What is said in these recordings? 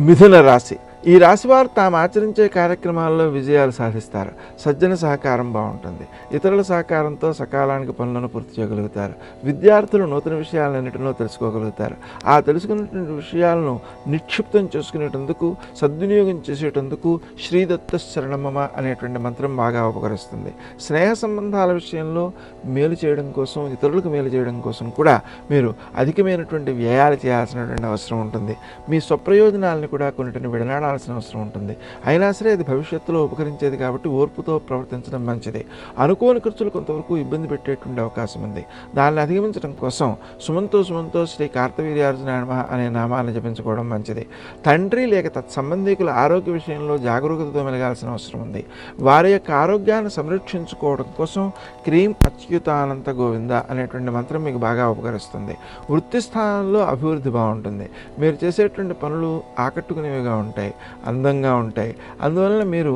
మిథున రాశి. ఈ రాశివారు తాము ఆచరించే కార్యక్రమాల్లో విజయాలు సాధిస్తారు. సజ్జన సహకారం బాగుంటుంది. ఇతరుల సహకారంతో సకాలానికి పనులను పూర్తి చేయగలుగుతారు. విద్యార్థులు నూతన విషయాలన్నింటినో తెలుసుకోగలుగుతారు. ఆ తెలుసుకున్నటువంటి విషయాలను నిక్షిప్తం చేసుకునేటందుకు, సద్వినియోగం చేసేటందుకు శ్రీదత్త శరణమమ అనేటువంటి మంత్రం బాగా ఉపకరిస్తుంది. స్నేహ సంబంధాల విషయంలో మేలు చేయడం కోసం, ఇతరులకు మేలు చేయడం కోసం కూడా మీరు అధికమైనటువంటి వ్యయాలు చేయాల్సినటువంటి అవసరం ఉంటుంది. మీ స్వప్రయోజనాలను కూడా కొన్నిటిని విడనాడాల్సిన అవసరం ఉంటుంది. అయినా సరే అది భవిష్యత్తులో ఉపకరించేది కాబట్టి ఓర్పుతో ప్రవర్తించడం మంచిది. అనుకోని ఖర్చులు కొంతవరకు ఇబ్బంది పెట్టేటువంటి అవకాశం ఉంది. దాన్ని అధిగమించడం కోసం సుమంతో శ్రీ కార్తవీర్యార్జున నమః అనే నామాన్ని జపించుకోవడం మంచిది. తండ్రి లేక తత్సంబంధికుల ఆరోగ్య విషయంలో జాగరూకతతో మెలగాల్సిన అవసరం ఉంది. వారి యొక్క ఆరోగ్యాన్ని సంరక్షించుకోవడం కోసం క్రీం అచ్యుతానంత గోవింద అనేటువంటి మంత్రం మీకు బాగా ఉపకరిస్తుంది. వృత్తి స్థానంలో అభివృద్ధి బాగుంటుంది. మీరు చేసేటువంటి పనులు ఆకట్టుకునేవిగా ఉంటాయి, అందంగా ఉంటాయి. అందువలన మీరు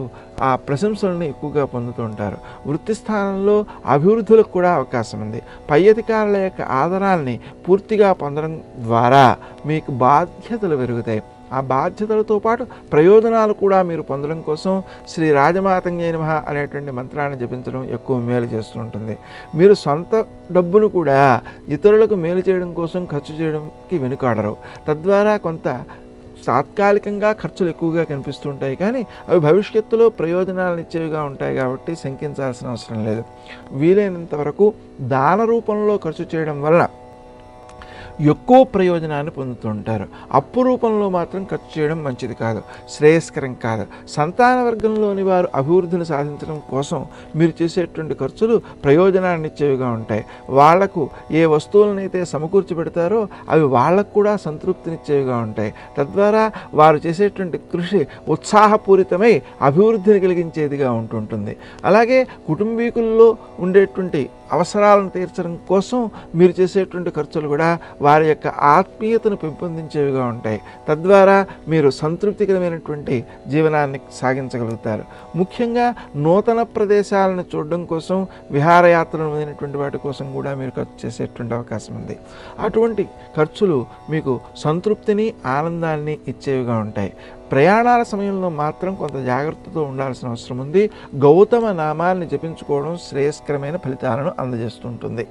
ఆ ప్రశంసలను ఎక్కువగా పొందుతూ ఉంటారు. వృత్తి స్థానంలో అభివృద్ధులకు కూడా అవకాశం ఉంది. పై అధికారుల యొక్క ఆదరాల్ని పూర్తిగా పొందడం ద్వారా మీకు బాధ్యతలు పెరుగుతాయి. ఆ బాధ్యతలతో పాటు ప్రయోజనాలు కూడా మీరు పొందడం కోసం శ్రీ రాజమాతంగే నమః అనేటువంటి మంత్రాన్ని జపించడం ఎక్కువ మేలు చేస్తూ ఉంటుంది. మీరు సొంత డబ్బును కూడా ఇతరులకు మేలు చేయడం కోసం ఖర్చు చేయడానికి వెనుకాడరు. తద్వారా కొంత తాత్కాలికంగా ఖర్చులు ఎక్కువగా కనిపిస్తుంటాయి, కానీ అవి భవిష్యత్తులో ప్రయోజనాలను ఇచ్చేవిగా ఉంటాయి కాబట్టి శంకించాల్సిన అవసరం లేదు. వీలైనంత వరకు దాన రూపంలో ఖర్చు చేయడం వలన ఎక్కువ ప్రయోజనాన్ని పొందుతూ ఉంటారు. అప్పు రూపంలో మాత్రం ఖర్చు చేయడం మంచిది కాదు, శ్రేయస్కరం కాదు. సంతాన వర్గంలోని వారు అభివృద్ధిని సాధించడం కోసం మీరు చేసేటువంటి ఖర్చులు ప్రయోజనాన్ని ఇచ్చేవిగా ఉంటాయి. వాళ్లకు ఏ వస్తువులనైతే సమకూర్చి పెడతారో అవి వాళ్లకు కూడా సంతృప్తినిచ్చేవిగా ఉంటాయి. తద్వారా వారు చేసేటువంటి కృషి ఉత్సాహపూరితమై అభివృద్ధిని కలిగించేదిగా ఉంటుంటుంది. అలాగే కుటుంబీకుల్లో ఉండేటువంటి అవసరాలను తీర్చడం కోసం మీరు చేసేటువంటి ఖర్చులు కూడా వారి యొక్క ఆత్మీయతను పెంపొందించేవిగా ఉంటాయి. తద్వారా మీరు సంతృప్తికరమైనటువంటి జీవనాన్ని సాగించగలుగుతారు. ముఖ్యంగా నూతన ప్రదేశాలను చూడడం కోసం, విహారయాత్రలు అయినటువంటి వాటి కోసం కూడా మీరు ఖర్చు చేసేటువంటి అవకాశం ఉంది. అటువంటి ఖర్చులు మీకు సంతృప్తిని, ఆనందాన్ని ఇచ్చేవిగా ఉంటాయి. ప్రయాణాల సమయంలో మాత్రం కొంత జాగ్రత్తతో ఉండాల్సిన అవసరం ఉంది. గౌతమ నామాన్ని జపించుకోవడం శ్రేయస్కరమైన ఫలితాలను అందజేస్తుంటుంది.